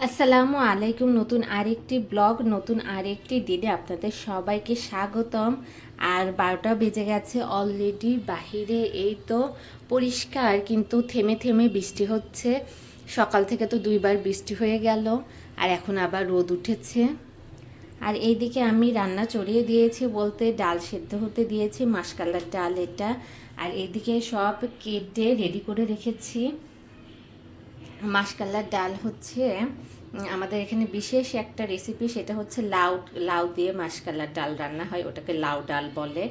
আসসালামু আলাইকুম। নতুন আরেকটি ব্লগ, নতুন আরেকটি দিনে আপনাদের সবাইকে স্বাগতম। আর 12টা বেজে গেছে অলরেডি। বাহিরে এই তো পরিষ্কার, কিন্তু থেমে থেমে বৃষ্টি হচ্ছে। সকাল থেকে তো দুইবার বৃষ্টি হয়ে গেল, আর এখন আবার রোদ উঠেছে। আর এইদিকে আমি রান্না চড়িয়ে দিয়েছি, বলতে ডাল সেদ্ধ হতে দিয়েছি, মাসকালার ডাল এটা। আর এইদিকে সব কেটে রেডি করে রেখেছি। মাসকালার ডাল হচ্ছে আমাদের এখানে বিশেষ একটা রেসিপি, সেটা হচ্ছে লাউ। লাউ দিয়ে মাসকালার ডাল রান্না হয়, ওটাকে লাউ ডাল বলে।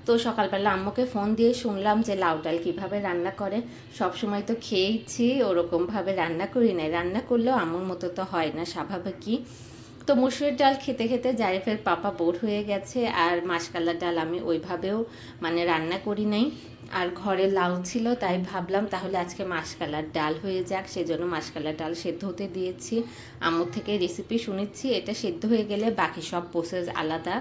তো সকালবেলা আম্মুকে ফোন দিয়ে শুনলাম যে লাউ ডাল কীভাবে রান্না করে। সবসময় তো খেয়েইছি, ওরকমভাবে রান্না করি না, রান্না করলেও আম্মুর মতো তো হয় না স্বাভাবিকই। তো মসুরের ডাল খেতে খেতে জারিফের পাপা বোর হয়ে গেছে, আর মাসকালার ডাল আমি ওইভাবেও রান্না করি নাই। আর ঘরে লাউ ছিল, তাই ভাবলাম তাহলে আজকে মাসকালার ডাল হয়ে যাক, সেজন্য মাসকালার ডাল সেদ্ধ হতে দিয়েছি। আম্মুর থেকে রেসিপি শুনেছি, এটা সেদ্ধ হয়ে গেলে বাকি সব প্রসেস আলাদা।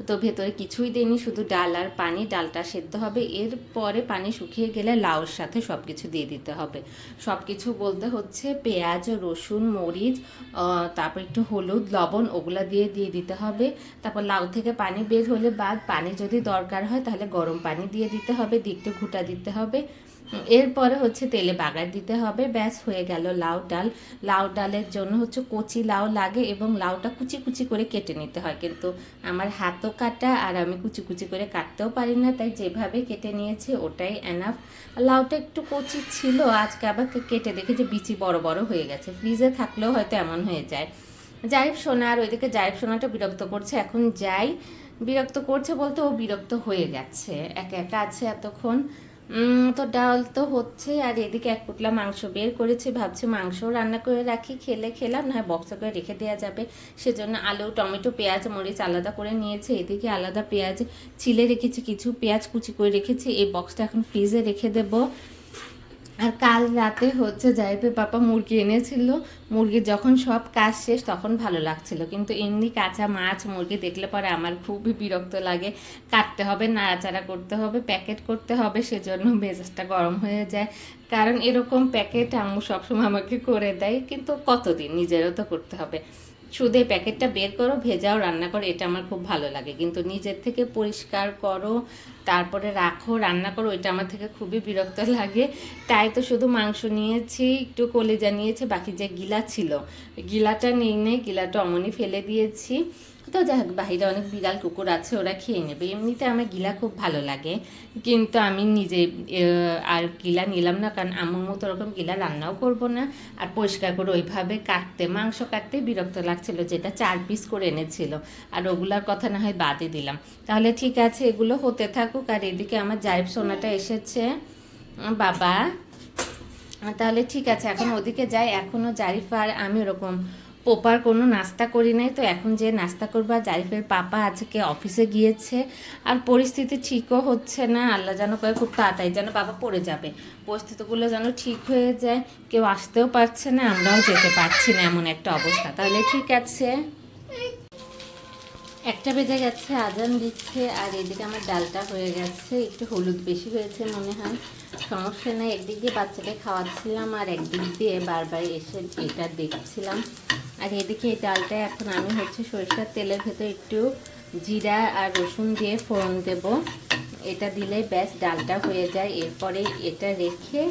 তো ভেতরে কিছুই দেয়নি, শুধু ডাল আর পানি। ডালটা সেদ্ধ হবে, এরপরে পানি শুকিয়ে গেলে লাউর সাথে সব কিছু দিয়ে দিতে হবে। সব কিছু বলতে হচ্ছে পেঁয়াজ, রসুন, মরিচ, তারপর একটু হলুদ, লবণ, ওগুলা দিয়ে দিতে হবে। তারপর লাউ থেকে পানি বের হলে পানি যদি দরকার হয় তাহলে গরম পানি দিয়ে দিতে হবে, একটু ঘুটা দিতে হবে। এরপরে হচ্ছে তেলে বাগার দিতে হবে, ব্যাস হয়ে গেল লাউ ডাল। লাউ ডালের জন্য হচ্ছে কচি লাউ লাগে, এবং লাউটা কুচি কুচি করে কেটে নিতে হয়, কিন্তু আমার হাতও কাটা, আর আমি কুচি কুচি করে কাটতেও পারি না, তাই যেভাবে কেটে নিয়েছি ওটাই এনাফ। লাউটা একটু কচি ছিল, আজকে আবার কেটে দেখে যে বিচি বড় বড় হয়ে গেছে। ফ্রিজে থাকলেও হয়তো এমন হয়ে যায়। জারিফ সোনা, আর ওইদিকে জারিফ সোনাটা বিরক্ত করছে, এখন যাই। বিরক্ত করছে বলতে ও বিরক্ত হয়ে গেছে, একা একা আছে এতক্ষণ। তো ডাল তো হচ্ছে, আর এদিকে এক পুটলা মাংস বের করেছি, ভাবছি মাংস রান্না করে রাখি, খেলে খেলাম, না বক্সে করে রেখে দেওয়া যাবে। সেজন্য আলু, টমেটো, পেঁয়াজ, মরিচ আলাদা করে নিয়েছি। এদিকে আলাদা পেঁয়াজ ছিলে রেখেছি, কিছু পেঁয়াজ কুচি করে রেখেছি। এই বক্সটা এখন ফ্রিজে রেখে দেবো। আর কাল রাতে হচ্ছে জাইফের পাপা মুরগি এনেছিল। মুরগি যখন সব কাজ শেষ তখন ভালো লাগছিল, কিন্তু এমনি কাঁচা মাছ মুরগি দেখলে পরে আমার খুবই বিরক্ত লাগে। কাটতে হবে, নাড়াচাড়া করতে হবে, প্যাকেট করতে হবে, সেজন্য মেজাজটা গরম হয়ে যায়। কারণ এরকম প্যাকেট আম্মু সবসময় আমাকে করে দেয়, কিন্তু কতদিন, নিজেরও তো করতে হবে। শুধু এই প্যাকেটটা বের করো, ভেজাও, রান্না করো, এটা আমার খুব ভালো লাগে, কিন্তু নিজের থেকে পরিষ্কার করো, তারপরে রাখো, রান্না করো, ওইটা আমার থেকে খুবই বিরক্ত লাগে। তাই তো শুধু মাংস নিয়েছি, একটু কলিজা নিয়েছি, বাকি যে গিলা ছিল গিলাটা নেই, গিলাটা অমনি ফেলে দিয়েছি। তো যাই হোক, বাহিরে অনেক বিড়াল কুকুর আছে, ওরা খেয়ে নেবে। এমনিতে আমার গিলা খুব ভালো লাগে, কিন্তু আমি নিজে আর গিলা নিলাম না, কারণ আম্মুর মতো ওরকম গিলা রান্নাও করব না। আর পরিষ্কার করে ওইভাবে মাংস কাটতে বিরক্ত লাগছিল, যেটা 4 পিস করে এনেছিল। আর ওগুলার কথা না হয় বাদই দিলাম। তাহলে ঠিক আছে, এগুলো হতে থাকুক। আর এদিকে আমার জাইফ সোনাটা এসেছে। বাবা, তাহলে ঠিক আছে, এখন ওদিকে যাই। এখনও জারিফ আর আমি ওরকম প্রপার কোনো নাস্তা করি নাই, তো এখন যে নাস্তা করবো। আর জারিফের পাপা আজকে অফিসে গিয়েছে, আর পরিস্থিতি ঠিকও হচ্ছে না। আল্লাহ যেন করে খুব তাড়াতাড়ি যেন বাবা পড়ে যাবে, পরিস্থিতিগুলো যেন ঠিক হয়ে যায়। কেউ আসতেও পারছে না, আমরাও যেতে পারছি না, এমন একটা অবস্থা। তাহলে ঠিক আছে, 1টা বেজে গেছে, আজান দিচ্ছে। আর এদিকে আমার ডালটা হয়ে গেছে, একটু হলুদ বেশি হয়েছে মনে হয়, সমস্যা নেই। একদিক দিয়ে বাচ্চাকে খাওয়াচ্ছিলাম, আর একদিক দিয়ে বারবার এসে এটা দেখছিলাম। আর এদিকে এই ডালটা এখন আমি হচ্ছে সরিষার তেলের ভেতর একটু জিরা আর রসুন দিয়ে ফোড়ন দেব। এটা দিলে ব্যাস ডালটা হয়ে যায়। এরপরে এটা রেখে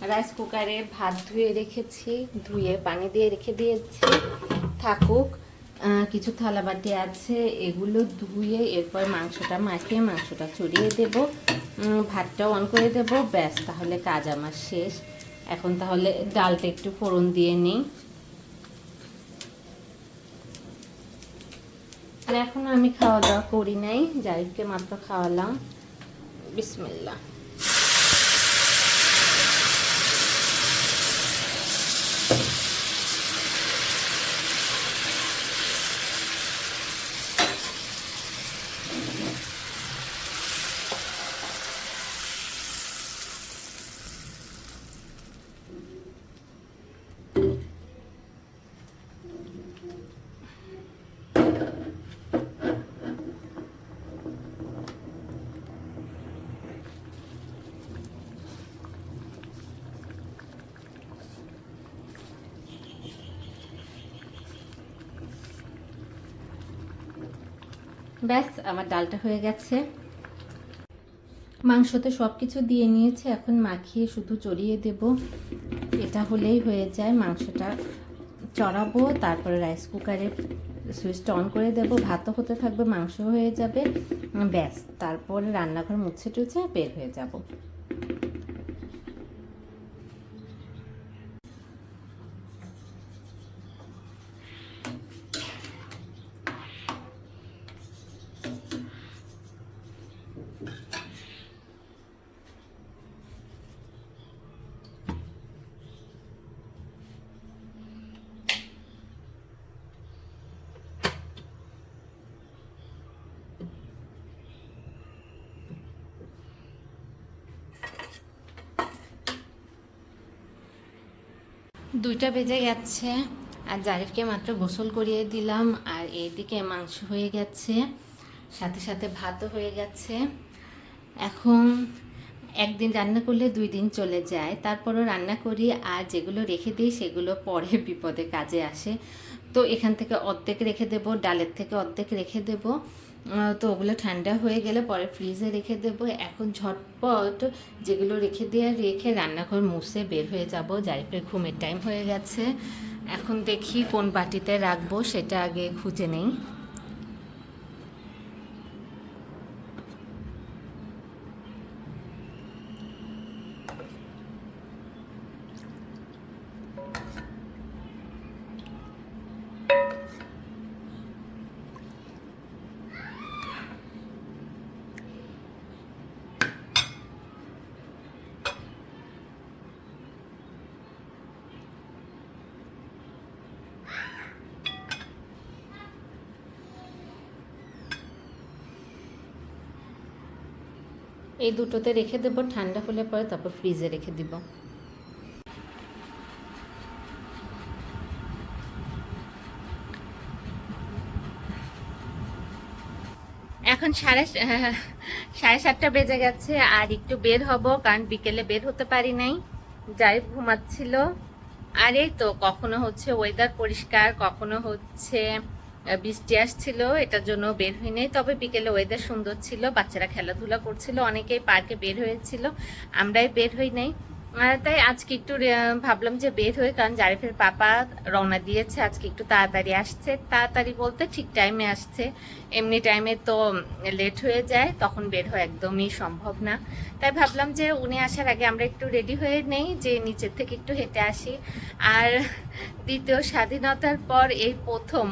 রাইস কুকারে ভাত ধুয়ে রেখেছি, ধুয়ে পানি দিয়ে রেখে দিয়েছি, থাকুক। কিছু থালাবাটি আছে, এগুলো ধুয়ে এরপর মাংসটা মাখিয়ে মাংসটা ছড়িয়ে দেব, ভাতটা অন করে দেব, ব্যাস তাহলে কাজ আমার শেষ। এখন তাহলে ডালটা একটু ফোড়ন দিয়ে নিই। আর এখনো আমি খাওয়া দাওয়া করি নাই, জারিফকে মাত্র খাওয়ালাম। বিসমিল্লাহ। ব্যাস আমার ডালটা হয়ে গেছে। মাংসতে সব কিছু দিয়ে নিয়েছে, এখন মাখিয়ে শুধু চড়িয়ে দেব। এটা হলেই হয়ে যায়। মাংসটা চড়াবো, তারপরে রাইস কুকারে সুইচটা অন করে দেব, ভাতও হতে থাকবে, মাংস হয়ে যাবে, ব্যাস। তারপরে রান্নাঘর মুছে টুছে বের হয়ে যাব। দুইটা বেজে গেছে, আর জারিফকে মাত্র গোসল করিয়ে দিলাম, আর এইদিকে মাংস হয়ে গেছে, সাথে সাথে ভাতও হয়ে গেছে। এখন একদিন রান্না করলে 2 দিন চলে যায়, তারপরও রান্না করি, আর যেগুলো রেখে দিই সেগুলো পরে বিপদে কাজে আসে। তো এখান থেকে অর্ধেক রেখে দেব, ডালের থেকে অর্ধেক রেখে দেব। তো ওগুলো ঠান্ডা হয়ে গেলে পরে ফ্রিজে রেখে দেব। এখন ঝটপট যেগুলো রেখে রান্নাঘর মুছে বের হয়ে যাব। জারিফের ঘুমের টাইম হয়ে গেছে। এখন দেখি কোন বাটিতে রাখবো সেটা আগে খুঁজে নেই। এই দুটোতে রেখে দেবো, ঠান্ডা হলে পরে তারপর ফ্রিজে রেখে দিব। এখন 7:30 বেজে গেছে, আর একটু বের হব, কারণ বিকেলে বের হতে পারি নাই, যাই ঘুমাচ্ছিল। আর এই তো কখনো হচ্ছে ওয়েদার পরিষ্কার, কখনো হচ্ছে বৃষ্টি আসছিল, এটার জন্য বের হই নাই। তবে বিকেলে ওয়েদার সুন্দর ছিল, বাচ্চারা খেলাধুলা করছিল, অনেকেই পার্কে বের হয়েছিল, আমরাই বের হই নাই। তাই আজকে একটু ভাবলাম যে বের হই, কারণ জারিফের পাপা রওনা দিয়েছে, আজকে একটু তাড়াতাড়ি আসছে। তাড়াতাড়ি বলতে ঠিক টাইমে আসছে, এমনি টাইমে তো লেট হয়ে যায়, তখন বের হওয়া একদমই সম্ভব না। তাই ভাবলাম যে উনি আসার আগে আমরা একটু রেডি হয়ে নেই, যে নিচের থেকে একটু হেঁটে আসি। আর দ্বিতীয় স্বাধীনতার পর এই প্রথম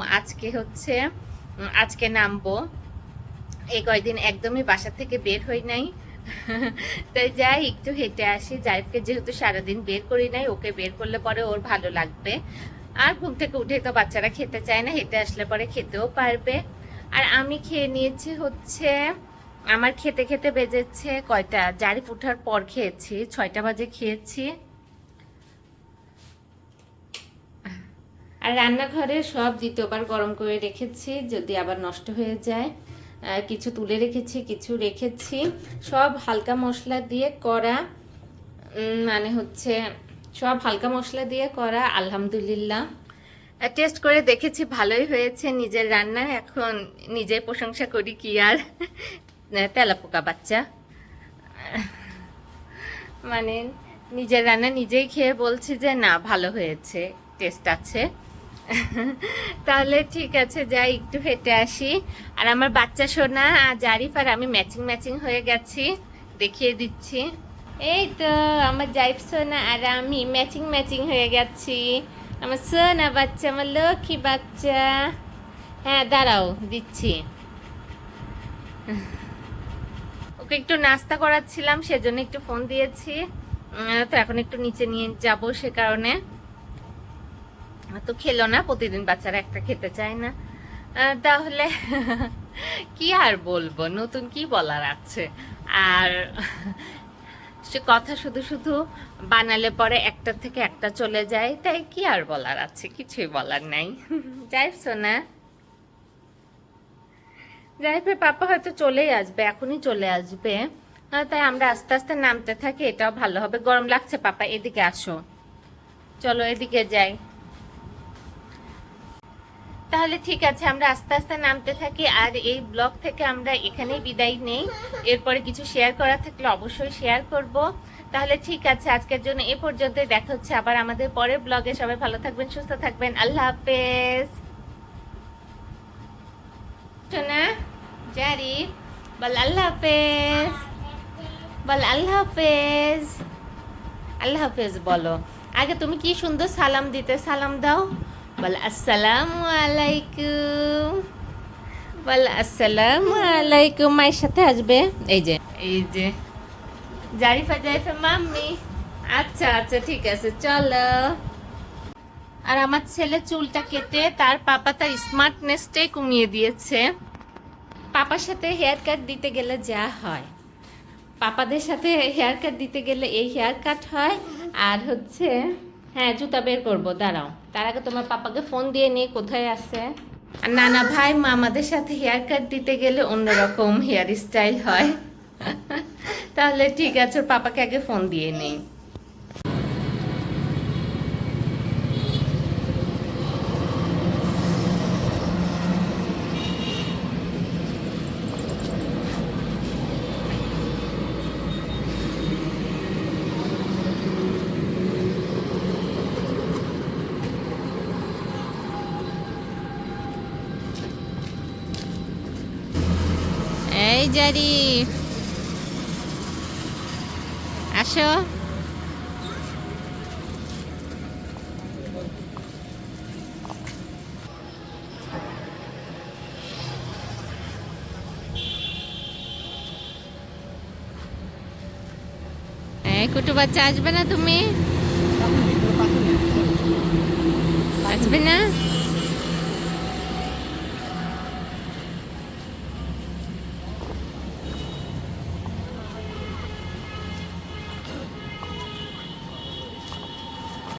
আজকে নামবো। এই কয়দিন একদমই বাসা থেকে বের হই নাই, তাই যাই একটু হেঁটে আসি। জারিফকে যেহেতু সারাদিন বের করি নাই, ওকে বের করলে পরে ওর ভালো লাগবে। আর ঘুম থেকে উঠে তো বাচ্চারা খেতে চায় না, হেঁটে আসলে পরে খেতেও পারবে। আর আমি খেয়ে নিয়েছি হচ্ছে, আমার খেতে খেতে বেজেছে কয়টা, জারিফ উঠার পর খেয়েছি, 6টা বাজে খেয়েছি। আর রান্নাঘরে সব দ্বিতীয়বার গরম করে রেখেছি, যদি আবার নষ্ট হয়ে যায়। কিছু তুলে রেখেছি, কিছু রেখেছি, সব হালকা মশলা দিয়ে করা, মানে হচ্ছে সব হালকা মশলা দিয়ে করা। আলহামদুলিল্লাহ টেস্ট করে দেখেছি, ভালোই হয়েছে নিজের রান্না। এখন নিজের প্রশংসা করি কি আর, তেলাপোকা বাচ্চা, মানে নিজের রান্না নিজেই খেয়ে বলছি যে না ভালো হয়েছে, টেস্ট আছে। তাহলে ঠিক আছে, যাই একটু হেঁটে আসি। আর আমার বাচ্চা সোনা আর জারিফ আর আমি ম্যাচিং ম্যাচিং হয়ে গেছি, দেখিয়ে দিচ্ছি। এই তো আমার জারিফ সোনা আর আমি ম্যাচিং ম্যাচিং হয়ে গেছি। আমার সোনা বাচ্চা, আমার লক্ষ্মী বাচ্চা। হ্যাঁ দাঁড়াও দিচ্ছি। ওকে একটু নাস্তা করাচ্ছিলাম, সেজন্য একটু ফোন দিয়েছি। তো এখন একটু নিচে নিয়ে যাব, সে কারণে। তো খেলো না, প্রতিদিন বাচ্চারা একটা খেতে চায় না। তাহলে কি আর বলবো, নতুন কি বলার আছে। আর সে কথা শুধু শুধু বানালে পরে একটা থেকে একটা চলে যায়, তাই কি আর বলার আছে, কিছুই বলার নাই। যাইফ সোনা, জারিফের পাপা হয়তো চলেই আসবে, এখনই চলে আসবে। তাই আমরা আস্তে আস্তে নামতে থাকি, এটাও ভালো হবে। গরম লাগছে পাপা, এদিকে আসো, চলো এদিকে যাই। তাহলে ঠিক আছে, আমরা আস্তে আস্তে নামতে থাকি, আর এই ব্লগ থেকে আমরা এখানেই বিদায় নেই। এরপরে কিছু শেয়ার করা থাকলে অবশ্যই শেয়ার করব। তাহলে ঠিক আছে, আজকের জন্য এ পর্যন্তই। দেখা হচ্ছে আবার আমাদের পরের ব্লগে। সবাই ভালো থাকবেন, সুস্থ থাকবেন। আল্লাহ হাফেজ। শোনা জারি, বল আল্লাহ হাফেজ, বল আল্লাহ হাফেজ। আল্লাহ হাফেজ বলো। আগে তুমি কি সুন্দর সালাম দিতে, সালাম দাও। বল আসসালামু আলাইকুম, বল আসসালামু আলাইকুম। মায়ের সাথে আসবে, এই যে এই যে জারিফা, জারিফা মাম্মি। আচ্ছা আচ্ছা ঠিক আছে, চলো। আর আমার ছেলে চুলটা কেটে তার পাপা তার স্মার্টনেসটাই কমিয়ে দিয়েছে। পাপার সাথে হেয়ার কাট দিতে গেলে যা হয়, পাপাদের সাথে হেয়ার কাট দিতে গেলে এই হেয়ার কাট হয়। আর হচ্ছে, হ্যাঁ জুতা বের করবো, দাঁড়াও। তার আগে তোমার পাপাকে ফোন দিয়ে নিয়ে কোথায় আছে। আর নানা ভাই মামাদের সাথে হেয়ার কাট দিতে গেলে অন্যরকম হেয়ার স্টাইল হয়। তাহলে ঠিক আছে, ওর পাপাকে আগে ফোন দিয়ে নেই। এই জারি, আসো। এই কুটু বাচ্চা, আসবে না তুমি? আসবে না?